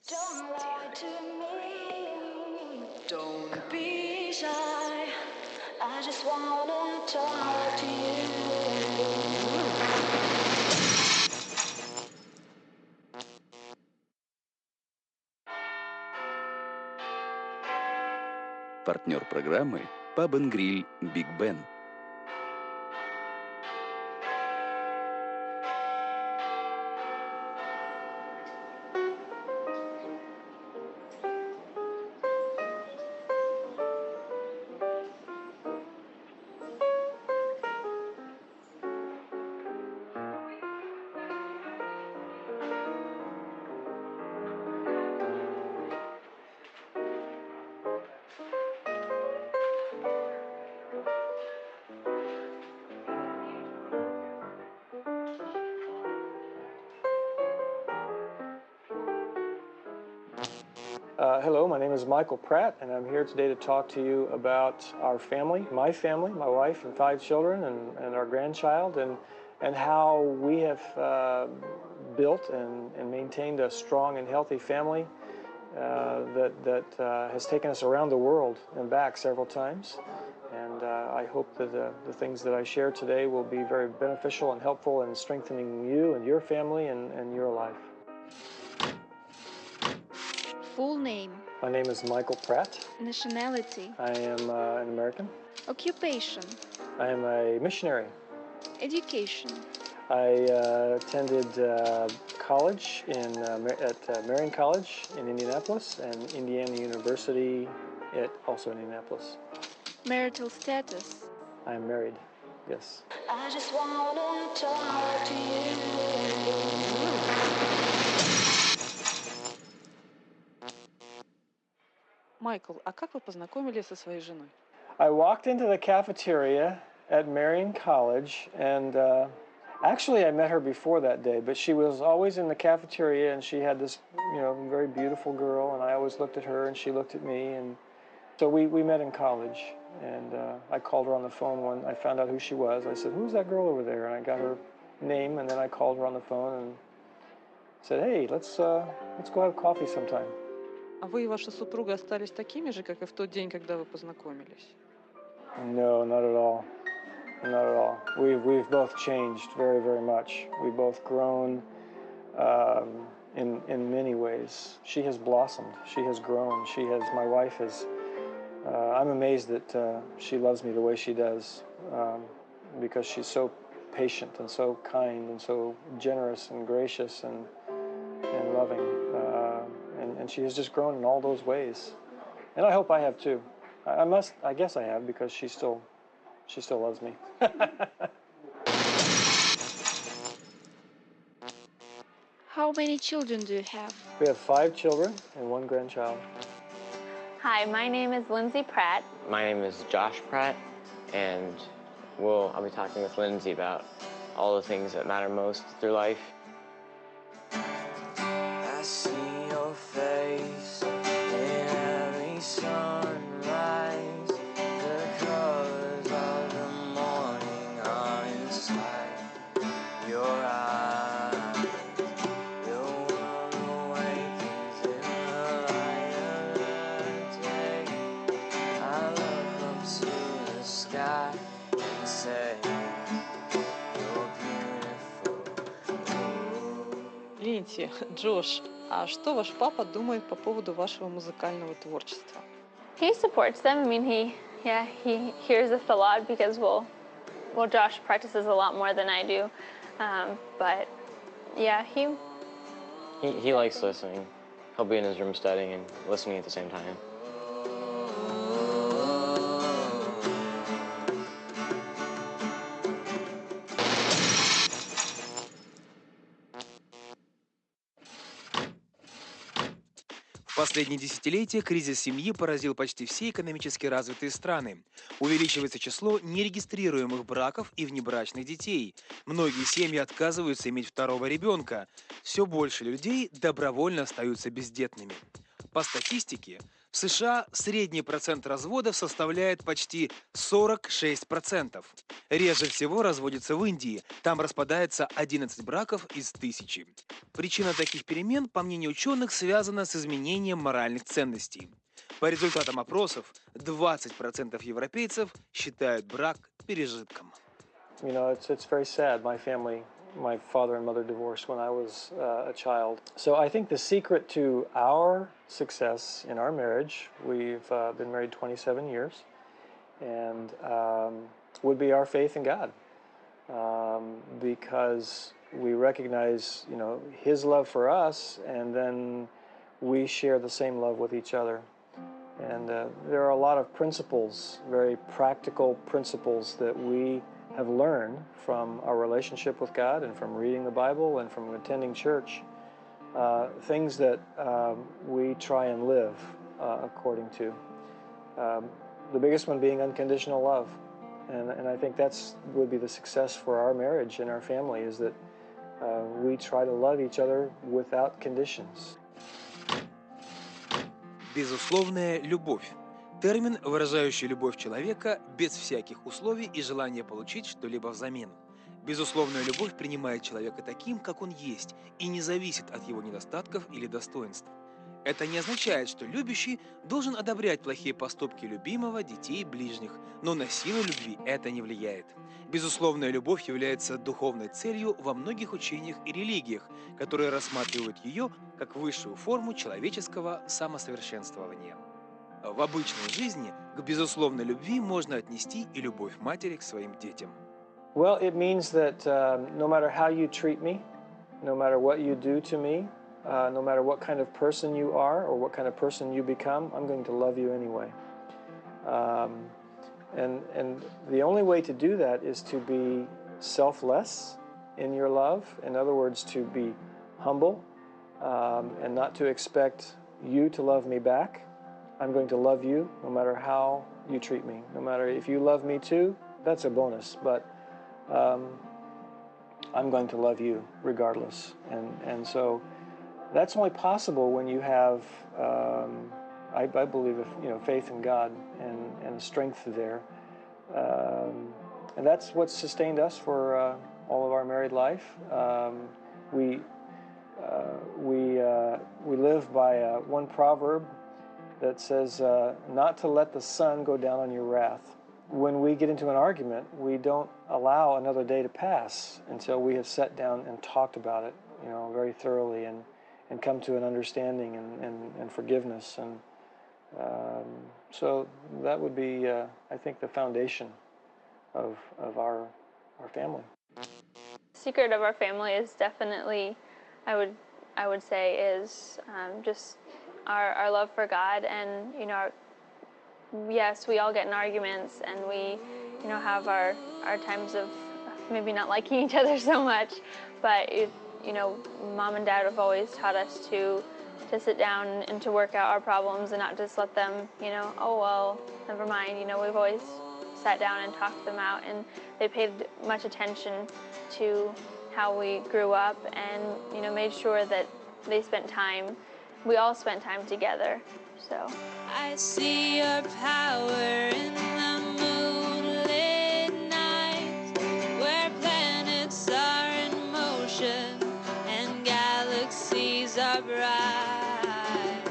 Don't lie to me. Don't be shy. I just wanna talk to you. Партнер программы Pub and Grill Big Ben. Hello, my name is Michael Pratt, and I'm here today to talk to you about our family, my wife and 5 children, and our grandchild, and how we have built and maintained a strong and healthy family that has taken us around the world and back several times. And I hope that the things that I share today will be very beneficial and helpful in strengthening you and your family and your life. Full name. My name is Michael Pratt. Nationality. I am an American. Occupation. I am a missionary. Education. I attended college at Marian College in Indianapolis and Indiana University also in Indianapolis. Marital status. I am married, yes. I just wanna talk to you. Майкл, а как вы познакомились со своей женой? I walked into the cafeteria at Marian College, and actually I met her before that day, but she was always in the cafeteria, and she had this, very beautiful girl, and I always looked at her, and she looked at me, and so we met in college, and I called her on the phone when I found out who she was. I said, "Who's that girl over there?" And I got her name, and then I called her on the phone and said, "Hey, let's go have coffee sometime." А вы и ваша супруга остались такими же, как и в тот день, когда вы познакомились? No, not at all. Not at all. We've both changed very, very much. We've both grown in many ways. She has blossomed. She has grown. My wife has. I'm amazed that she loves me the way she does, because she's so patient and so kind and so generous and gracious and loving. And she has just grown in all those ways. And I hope I have too. I guess I have, because she still loves me. How many children do you have? We have 5 children and 1 grandchild. Hi, my name is Lindsay Pratt. My name is Josh Pratt, and I'll be talking with Lindsay about all the things that matter most through life. I see your face in every sunrise. The colors of the morning are inside your eyes. The world awakens in the light of the day. I look up to the sky and say, you're beautiful. Линси, Джош, а что ваш папа думает по поводу вашего музыкального творчества? He supports them. I mean, he hears us a lot because, Josh practices a lot more than I do. But yeah, He likes listening. He'll be in his room studying and listening at the same time. В последние десятилетия кризис семьи поразил почти все экономически развитые страны. Увеличивается число нерегистрируемых браков и внебрачных детей. Многие семьи отказываются иметь второго ребенка. Все больше людей добровольно остаются бездетными. По статистике, в В США средний процент разводов составляет почти 46%. Реже всего разводятся в Индии, там распадается 11 браков из 1000. Причина таких перемен, по мнению ученых, связана с изменением моральных ценностей. По результатам опросов, 20% европейцев считают брак пережитком. You know, it's very sad. My family, my father and mother divorced when I was a child. So I think the secret to our success in our marriage, we've been married 27 years, and would be our faith in God, because we recognize, you know, His love for us, and then we share the same love with each other. And there are a lot of principles, very practical principles that we have learned from our relationship with God and from reading the Bible and from attending church, things that we try and live according to. The biggest one being unconditional love. And I think that's would be the success for our marriage and our family, is that we try to love each other without conditions. Безусловная любовь. Термин, выражающий любовь человека без всяких условий и желания получить что-либо взамен. Безусловная любовь принимает человека таким, как он есть, и не зависит от его недостатков или достоинств. Это не означает, что любящий должен одобрять плохие поступки любимого, детей, ближних, но на силу любви это не влияет. Безусловная любовь является духовной целью во многих учениях и религиях, которые рассматривают ее как высшую форму человеческого самосовершенствования. В обычной жизни к безусловной любви можно отнести и любовь матери к своим детям. Well, it means that no matter how you treat me, no matter what you do to me, no matter what kind of person you are or what kind of person you become, I'm going to love you anyway. And the only way to do that is to be selfless in your love. In other words, to be humble and not to expect you to love me back. I'm going to love you no matter how you treat me. No matter if you love me too, that's a bonus. But I'm going to love you regardless. And so that's only possible when you have, I believe, faith in God and strength there. And that's what's sustained us for all of our married life. We live by one proverb that says, not to let the sun go down on your wrath. When we get into an argument, we don't allow another day to pass until we have sat down and talked about it, very thoroughly and come to an understanding and forgiveness. And so that would be, I think, the foundation of our family. The secret of our family is definitely, I would say, is just our love for God, and yes, we all get in arguments, and we have our times of maybe not liking each other so much, but Mom and Dad have always taught us to sit down and to work out our problems and not just let them, oh well, never mind. We've always sat down and talked them out, and they paid much attention to how we grew up, and made sure that they spent time. We all spent time together. So I see your power in the moonlit night, where planets are in motion and galaxies are bright.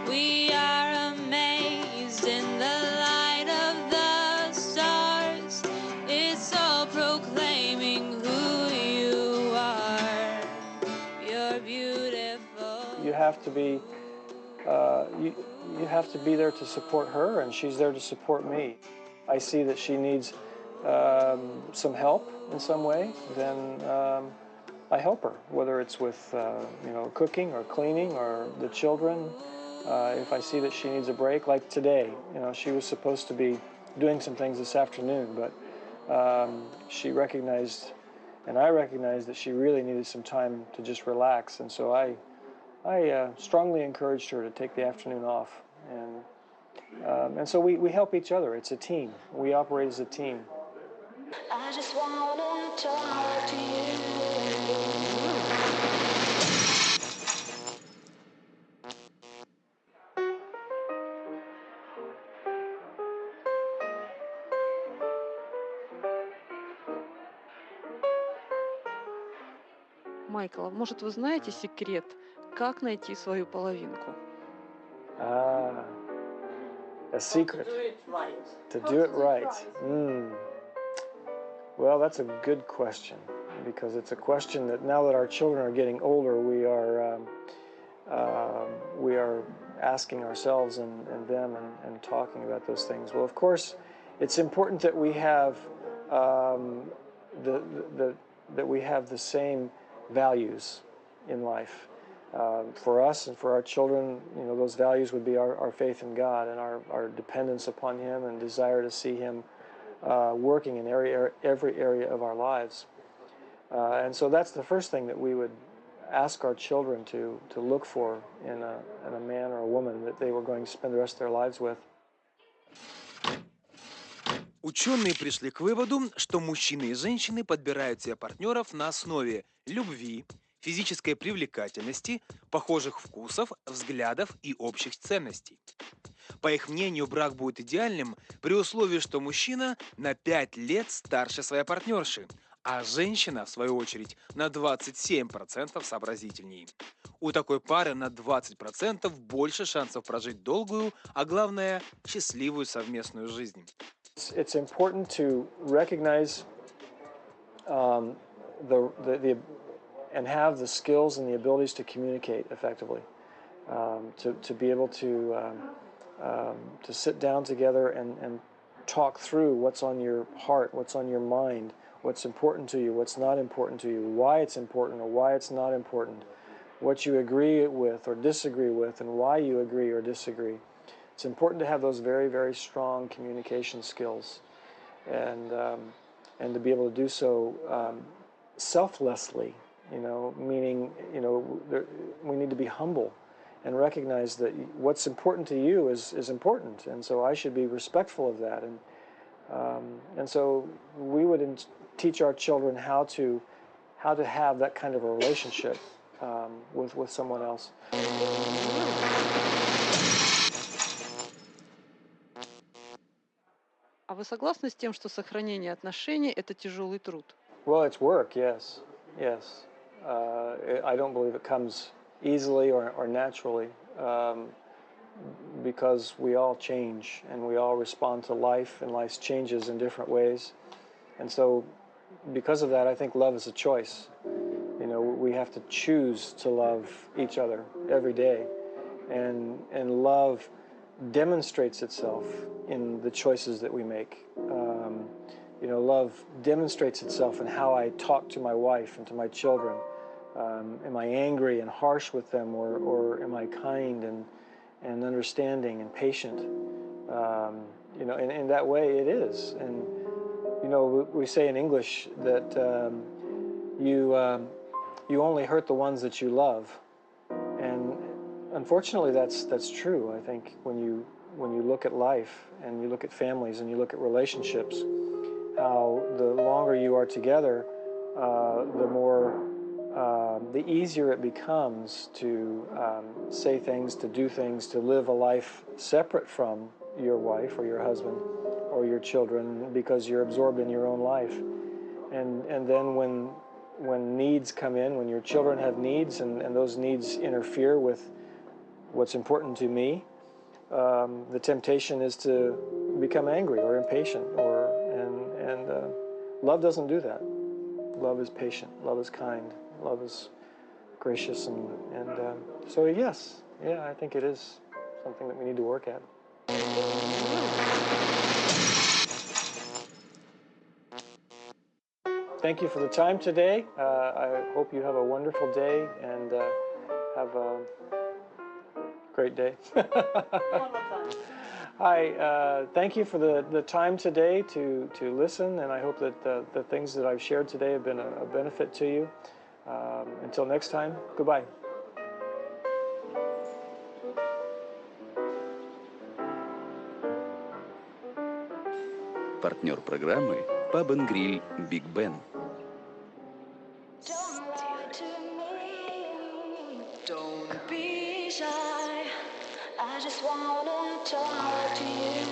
We are amazed in the light of the stars. It's all proclaiming who you are. You're beautiful. You have to be you have to be there to support her, and she's there to support me. I see that she needs some help in some way, then I help her, whether it's with cooking or cleaning or the children. If I see that she needs a break, like today, she was supposed to be doing some things this afternoon, but she recognized, and I recognized, that she really needed some time to just relax, and so I strongly encouraged her to take the afternoon off, and so we help each other. It's a team. We operate as a team. I just wanna talk to you. Майкл, а может, вы знаете секрет, как найти свою половинку? Ah, a secret. To do it right. Well, that's a good question because it's a question that now that our children are getting older, we are asking ourselves and them and talking about those things. Well, of course, it's important that we have that we have the same values in life. For us and for our children, those values would be our faith in God and our dependence upon Him and desire to see Him working in every area of our lives. And so that's the first thing that we would ask our children to look for in a man or a woman that they were going to spend the rest of their lives with. Ученые пришли к выводу, что мужчины и женщины подбирают себе партнеров на основе любви, физической привлекательности, похожих вкусов, взглядов и общих ценностей. По их мнению, брак будет идеальным при условии, что мужчина на 5 лет старше своей партнерши, а женщина, в свою очередь, на 27% сообразительней. У такой пары на 20% больше шансов прожить долгую, а главное, счастливую совместную жизнь. It's important to recognize and have the skills and the abilities to communicate effectively, to be able to sit down together and talk through what's on your heart, what's on your mind, what's important to you, what's not important to you, why it's important or why it's not important, what you agree with or disagree with, and why you agree or disagree. It's important to have those very, very strong communication skills, and to be able to do so selflessly. Meaning, we need to be humble and recognize that what's important to you is important, and so I should be respectful of that. And so we would teach our children how to have that kind of a relationship with someone else. А вы согласны с тем, что сохранение отношений – это тяжелый труд? Well, it's work, yes. I don't believe it comes easily or naturally, because we all change and we all respond to life and life's changes in different ways. And so because of that, I think love is a choice. We have to choose to love each other every day, and love demonstrates itself in the choices that we make. Love demonstrates itself in how I talk to my wife and to my children. Am I angry and harsh with them, or am I kind and understanding and patient? In that way it is. And we say in English that you only hurt the ones that you love, and unfortunately that's true. I think when you look at life and you look at families and you look at relationships, how the longer you are together, the easier it becomes to say things, to do things, to live a life separate from your wife or your husband or your children, because you're absorbed in your own life. And then when needs come in, when your children have needs and those needs interfere with what's important to me, the temptation is to become angry or impatient, and love doesn't do that. Love is patient, love is kind, love is gracious, and so yes, I think it is something that we need to work at. Thank you for the time today. I hope you have a wonderful day and have a great day. Hi, thank you for the time today to listen, and I hope that the things that I've shared today have been a benefit to you. Until next time, goodbye. Партнер программы Pub and Grill Big Ben. Don't lie to me. Don't be shy. I just wanna talk to you.